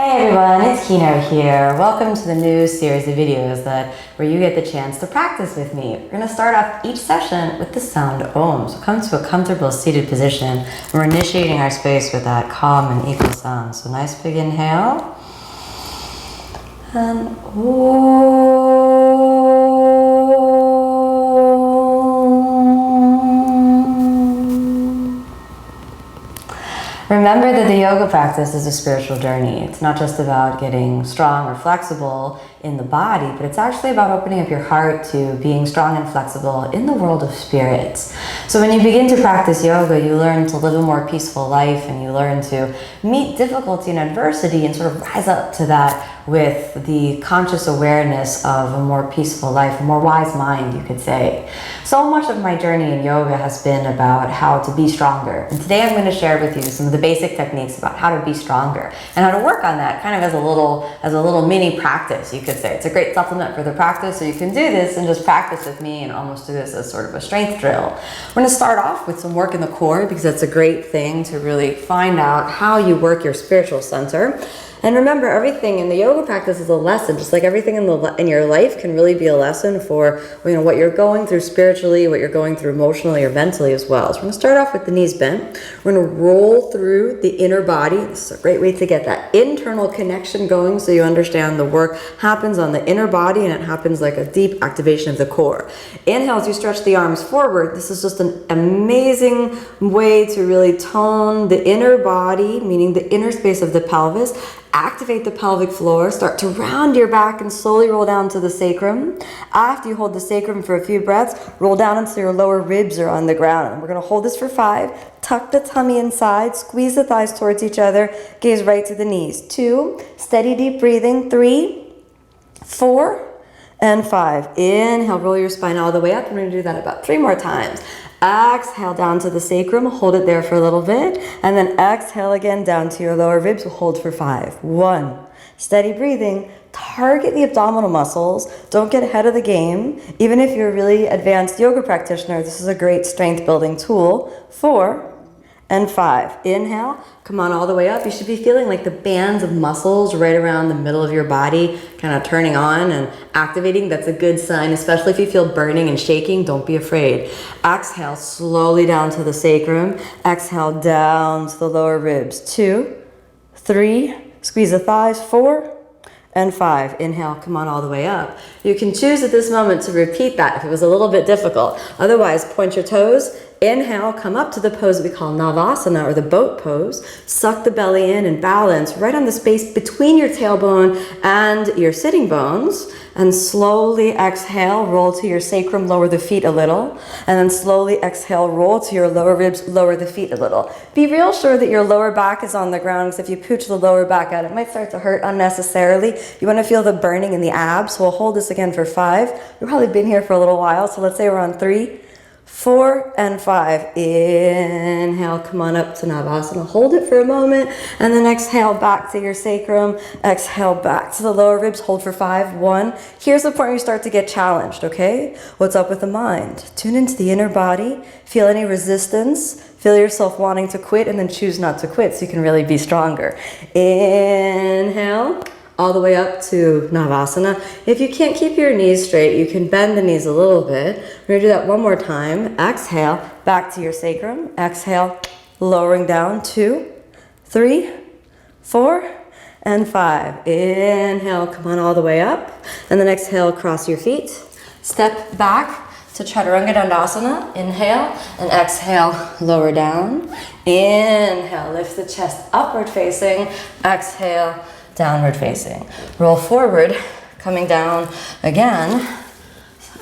Hey everyone, it's Kino here. Welcome to the new series of videos where you get the chance to practice with me. We're going to start off each session with the sound Om. So come to a comfortable seated position, and we're initiating our space with that calm and equal sound. So nice big inhale. And Om. Remember that the yoga practice is a spiritual journey. It's not just about getting strong or flexible in the body, but it's actually about opening up your heart to being strong and flexible in the world of spirits. So when you begin to practice yoga, you learn to live a more peaceful life, and you learn to meet difficulty and adversity and sort of rise up to that with the conscious awareness of a more peaceful life, a more wise mind, you could say. So much of my journey in yoga has been about how to be stronger. And today I'm going to share with you some of the basic techniques about how to be stronger and how to work on that kind of as a little mini practice, you could say. It's a great supplement for the practice, so you can do this and just practice with me and almost do this as sort of a strength drill. We're going to start off with some work in the core, because that's a great thing to really find out how you work your spiritual center. And remember, everything in the yoga practice is a lesson, just like everything in your life can really be a lesson for what you're going through spiritually, what you're going through emotionally or mentally as well. So we're going to start off with the knees bent. We're going to roll through the inner body. This is a great way to get that internal connection going, so you understand the work happens on the inner body and it happens like a deep activation of the core. Inhale as you stretch the arms forward. This is just an amazing way to really tone the inner body, meaning the inner space of the pelvis. Activate the pelvic floor, start to round your back and slowly roll down to the sacrum. After you hold the sacrum for a few breaths, roll down until your lower ribs are on the ground. And we're going to hold this for 5. Tuck the tummy inside, squeeze the thighs towards each other, gaze right to the knees. 2, steady deep breathing. 3, 4, and 5. Inhale, roll your spine all the way up. We're going to do that about 3 more times. Exhale down to the sacrum, hold it there for a little bit, and then exhale again down to your lower ribs, hold for 5. 1, steady breathing, target the abdominal muscles, don't get ahead of the game. Even if you're a really advanced yoga practitioner, this is a great strength building tool. 4, and 5. Inhale, come on all the way up. You should be feeling like the bands of muscles right around the middle of your body kind of turning on and activating. That's a good sign, especially if you feel burning and shaking. Don't be afraid. Exhale slowly down to the sacrum. Exhale down to the lower ribs. 2, 3, squeeze the thighs. 4, and 5. Inhale, come on all the way up. You can choose at this moment to repeat that if it was a little bit difficult. Otherwise, point your toes. Inhale, come up to the pose we call Navasana, or the boat pose. Suck the belly in and balance right on the space between your tailbone and your sitting bones. And slowly exhale, roll to your sacrum, lower the feet a little. And then slowly exhale, roll to your lower ribs, lower the feet a little. Be real sure that your lower back is on the ground, because if you pooch the lower back out, it might start to hurt unnecessarily. You want to feel the burning in the abs, so we'll hold this again for 5. We've probably been here for a little while, so let's say we're on 3, 4, and 5. Inhale, come on up to Navasana. Hold it for a moment, and then exhale back to your sacrum. Exhale back to the lower ribs. Hold for 5. 1. Here's the point where you start to get challenged, okay? What's up with the mind? Tune into the inner body. Feel any resistance. Feel yourself wanting to quit, and then choose not to quit so you can really be stronger. Inhale. All the way up to Navasana. If you can't keep your knees straight, you can bend the knees a little bit. We're going to do that one more time. Exhale, back to your sacrum. Exhale, lowering down. 2, 3, 4, and 5. Inhale, come on all the way up. And then exhale, cross your feet. Step back to Chaturanga Dandasana. Inhale, and exhale, lower down. Inhale, lift the chest upward facing. Exhale, downward facing. Roll forward, coming down again,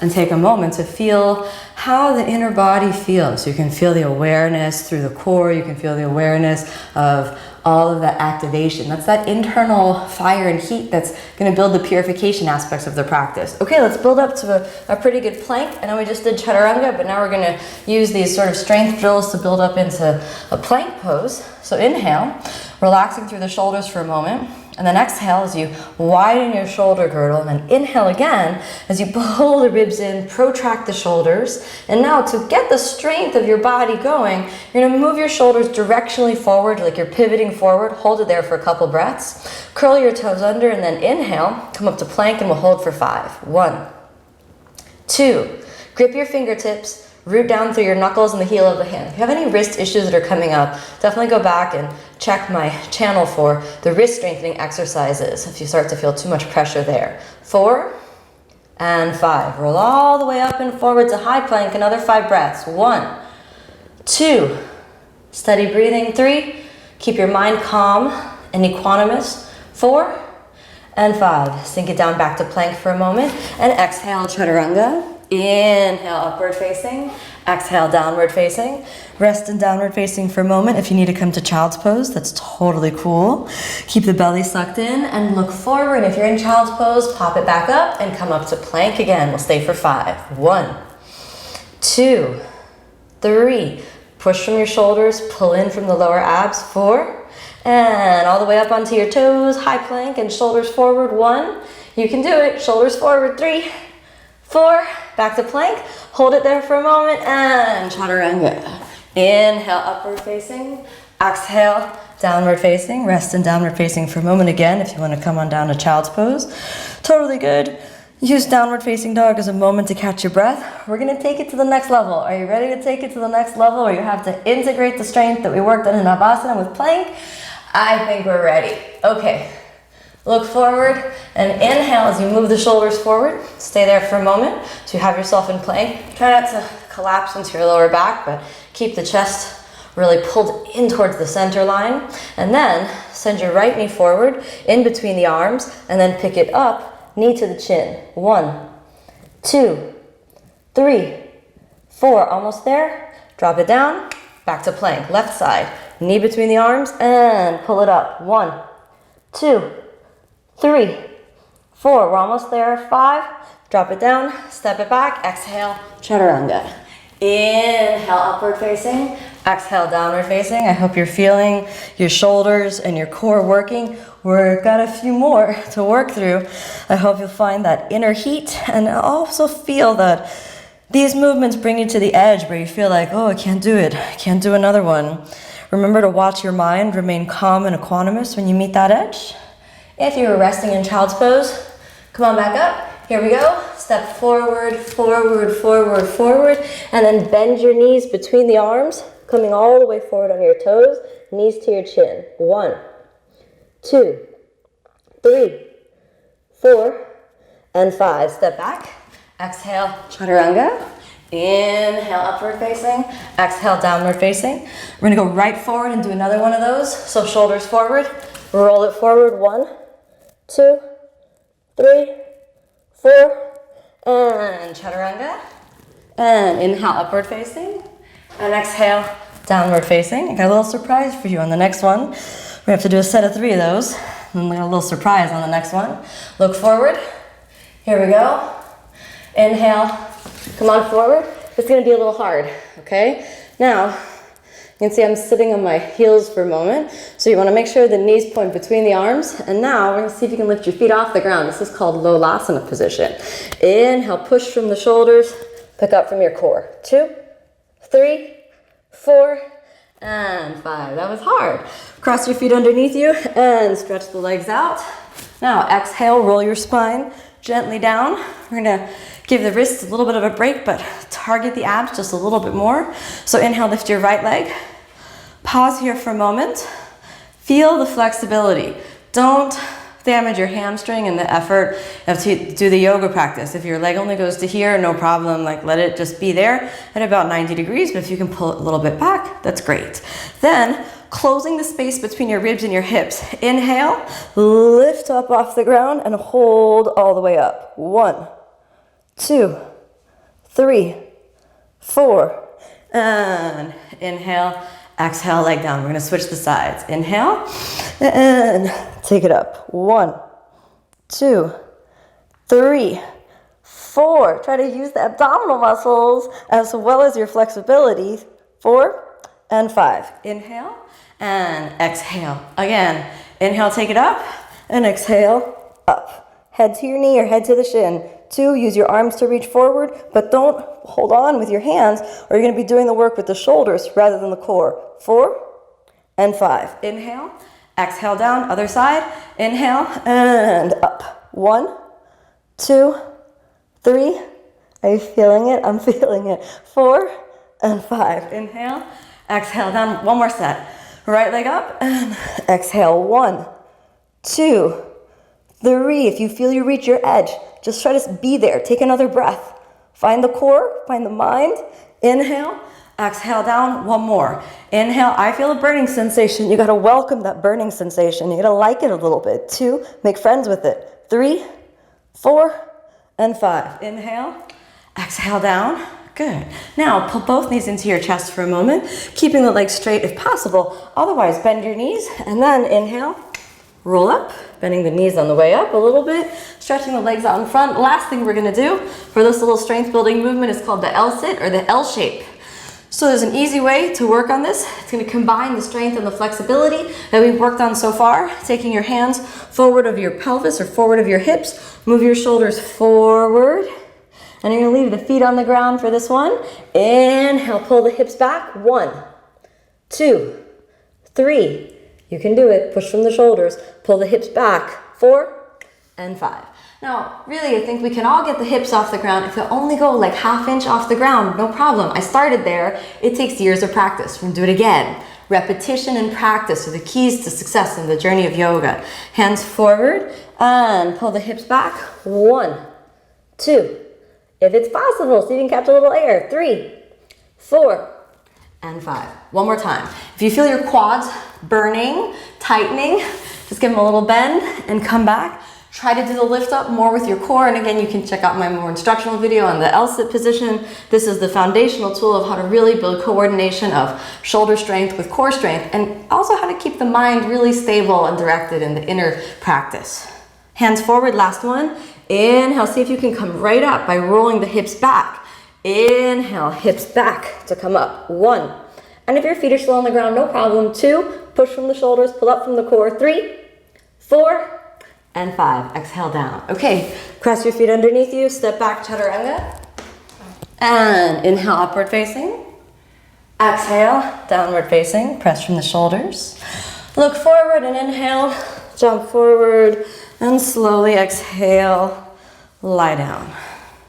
and take a moment to feel how the inner body feels. You can feel the awareness through the core. You can feel the awareness of all of that activation. That's that internal fire and heat that's going to build the purification aspects of the practice. Okay, let's build up to a pretty good plank. I know we just did Chaturanga, but now we're going to use these sort of strength drills to build up into a plank pose. So inhale, relaxing through the shoulders for a moment. And then exhale as you widen your shoulder girdle, and then inhale again as you pull the ribs in, protract the shoulders. And now to get the strength of your body going, you're gonna move your shoulders directionally forward like you're pivoting forward. Hold it there for a couple breaths. Curl your toes under and then inhale, come up to plank and we'll hold for 5. 1, 2, grip your fingertips, root down through your knuckles and the heel of the hand. If you have any wrist issues that are coming up, definitely go back and check my channel for the wrist strengthening exercises if you start to feel too much pressure there. 4 and 5. Roll all the way up and forward to high plank, another 5 breaths. 1, 2, steady breathing. 3, keep your mind calm and equanimous. 4 and 5. Sink it down back to plank for a moment and exhale, chaturanga. Inhale, upward facing. Exhale, downward facing. Rest in downward facing for a moment. If you need to come to child's pose, that's totally cool. Keep the belly sucked in and look forward. If you're in child's pose, pop it back up and come up to plank again. We'll stay for 5. 1, 2, 3. Push from your shoulders, pull in from the lower abs. 4. And all the way up onto your toes, high plank and shoulders forward. 1, you can do it. Shoulders forward. 3, 4, back to plank. Hold it there for a moment and chaturanga. Inhale, upward facing. Exhale, downward facing. Rest in downward facing for a moment again if you want to come on down to child's pose. Totally good. Use downward facing dog as a moment to catch your breath. We're going to take it to the next level. Are you ready to take it to the next level, or you have to integrate the strength that we worked on in Navasana with plank? I think we're ready. Okay, look forward and inhale as you move the shoulders forward. Stay there for a moment so you have yourself in plank. Try not to collapse into your lower back, but keep the chest really pulled in towards the center line. And then send your right knee forward in between the arms and then pick it up, knee to the chin. 1, 2, 3, 4, almost there. Drop it down, back to plank. Left side. Knee between the arms and pull it up. 1, 2, 3, 4. We're almost there. 5. Drop it down. Step it back. Exhale. Chaturanga. Inhale, upward facing. Exhale, downward facing. I hope you're feeling your shoulders and your core working. We've got a few more to work through. I hope you'll find that inner heat and also feel that these movements bring you to the edge where you feel like, oh, I can't do it. I can't do another one. Remember to watch your mind, remain calm and equanimous when you meet that edge. If you were resting in child's pose, come on back up. Here we go. Step forward, forward, forward, forward, and then bend your knees between the arms, coming all the way forward on your toes, knees to your chin. 1, 2, 3, 4, and 5. Step back. Exhale, chaturanga. Inhale, upward facing. Exhale, downward facing. We're gonna go right forward and do another one of those. So shoulders forward, roll it forward. 1, 2, 3, 4, and chaturanga. And inhale, upward facing. And exhale, downward facing. I got a little surprise for you on the next one. We have to do a set of 3 of those. And we got a little surprise on the next one. Look forward. Here we go. Inhale. Come on forward. It's going to be a little hard, okay? Now, you can see I'm sitting on my heels for a moment. So you want to make sure the knees point between the arms. And now we're going to see if you can lift your feet off the ground. This is called Lolasana position. Inhale, push from the shoulders, pick up from your core. 2, 3, 4, and 5. That was hard. Cross your feet underneath you and stretch the legs out. Now, exhale, roll your spine gently down. We're going to give the wrists a little bit of a break, but target the abs just a little bit more. So inhale, lift your right leg. Pause here for a moment. Feel the flexibility. Don't damage your hamstring in the effort of to do the yoga practice. If your leg only goes to here, no problem. Like, let it just be there at about 90 degrees. But if you can pull it a little bit back, that's great. Then closing the space between your ribs and your hips. Inhale, lift up off the ground and hold all the way up. 1, 2, 3, 4, and inhale, exhale, leg down. We're going to switch the sides. Inhale, and take it up. 1, 2, 3, 4. Try to use the abdominal muscles as well as your flexibility. 4 and 5. Inhale and exhale. Again, inhale, take it up, and exhale, up. Head to your knee or head to the shin. 2, use your arms to reach forward, but don't hold on with your hands, or you're going to be doing the work with the shoulders rather than the core. 4 and 5. Inhale, Exhale down, other side. Inhale and up. 1, 2, 3. Are you feeling it? I'm feeling it. 4 and 5. Inhale, exhale down. One more set. Right leg up and exhale. 1, 2, 3. If you feel you reach your edge, just try to be there. Take another breath. Find the core, find the mind. Inhale, exhale down. One more. Inhale, I feel a burning sensation. You gotta welcome that burning sensation. You gotta like it a little bit. 2, make friends with it. 3, 4, and 5. Inhale, exhale down. Good. Now pull both knees into your chest for a moment, keeping the legs straight if possible. Otherwise, bend your knees and then inhale, roll up, bending the knees on the way up a little bit, stretching the legs out in front. Last thing we're gonna do for this little strength building movement is called the L-sit or the L shape. So there's an easy way to work on this. It's gonna combine the strength and the flexibility that we've worked on so far, taking your hands forward of your pelvis or forward of your hips, move your shoulders forward, and you're gonna leave the feet on the ground for this one. Inhale, pull the hips back. 1, 2, 3. You can do it. Push from the shoulders. Pull the hips back. 4 and 5. Now, really, I think we can all get the hips off the ground. If they only go like ½ inch off the ground, no problem. I started there. It takes years of practice. We're gonna do it again. Repetition and practice are the keys to success in the journey of yoga. Hands forward and pull the hips back. 1, 2. If it's possible, so you can catch a little air. 3, 4, and 5. One more time. If you feel your quads burning, tightening, just give them a little bend and come back. Try to do the lift up more with your core. And again, you can check out my more instructional video on the L-sit position. This is the foundational tool of how to really build coordination of shoulder strength with core strength, and also how to keep the mind really stable and directed in the inner practice. Hands forward, last one. Inhale, see if you can come right up by rolling the hips back. Inhale, hips back to come up. 1. And if your feet are still on the ground, no problem. 2, push from the shoulders, pull up from the core. 3, 4, and 5. Exhale down. Okay, press your feet underneath you, step back, chaturanga. And inhale, upward facing. Exhale, downward facing. Press from the shoulders. Look forward and inhale, jump forward. And slowly exhale, lie down.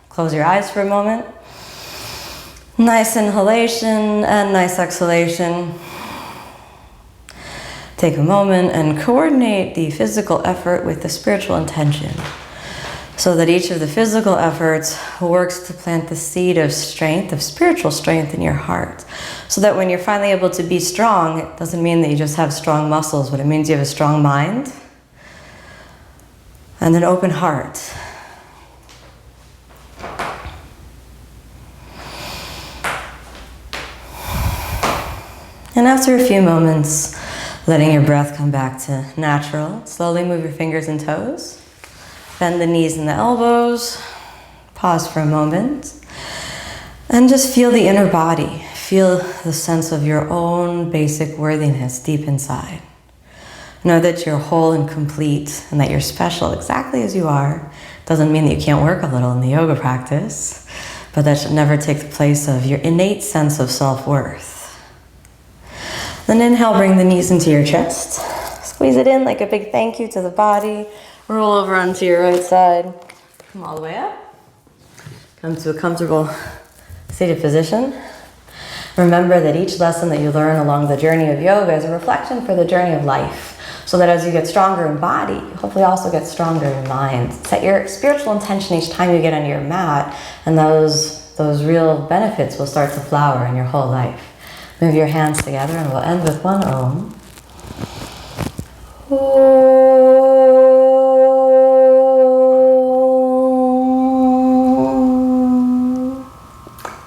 Close your eyes for a moment. Nice inhalation and nice exhalation. Take a moment and coordinate the physical effort with the spiritual intention, so that each of the physical efforts works to plant the seed of strength, of spiritual strength in your heart. So that when you're finally able to be strong, it doesn't mean that you just have strong muscles, but it means you have a strong mind and an open heart. And after a few moments, letting your breath come back to natural, slowly move your fingers and toes. Bend the knees and the elbows. Pause for a moment. And just feel the inner body. Feel the sense of your own basic worthiness deep inside. Know that you're whole and complete and that you're special exactly as you are. Doesn't mean that you can't work a little in the yoga practice, but that should never take the place of your innate sense of self-worth. Then inhale, bring the knees into your chest. Squeeze it in like a big thank you to the body. Roll over onto your right side. Come all the way up. Come to a comfortable seated position. Remember that each lesson that you learn along the journey of yoga is a reflection for the journey of life. So that as you get stronger in body, you hopefully also get stronger in mind. Set your spiritual intention each time you get on your mat, and those real benefits will start to flower in your whole life. Move your hands together and we'll end with one Om.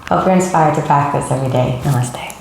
Hope you're inspired to practice every day. Namaste.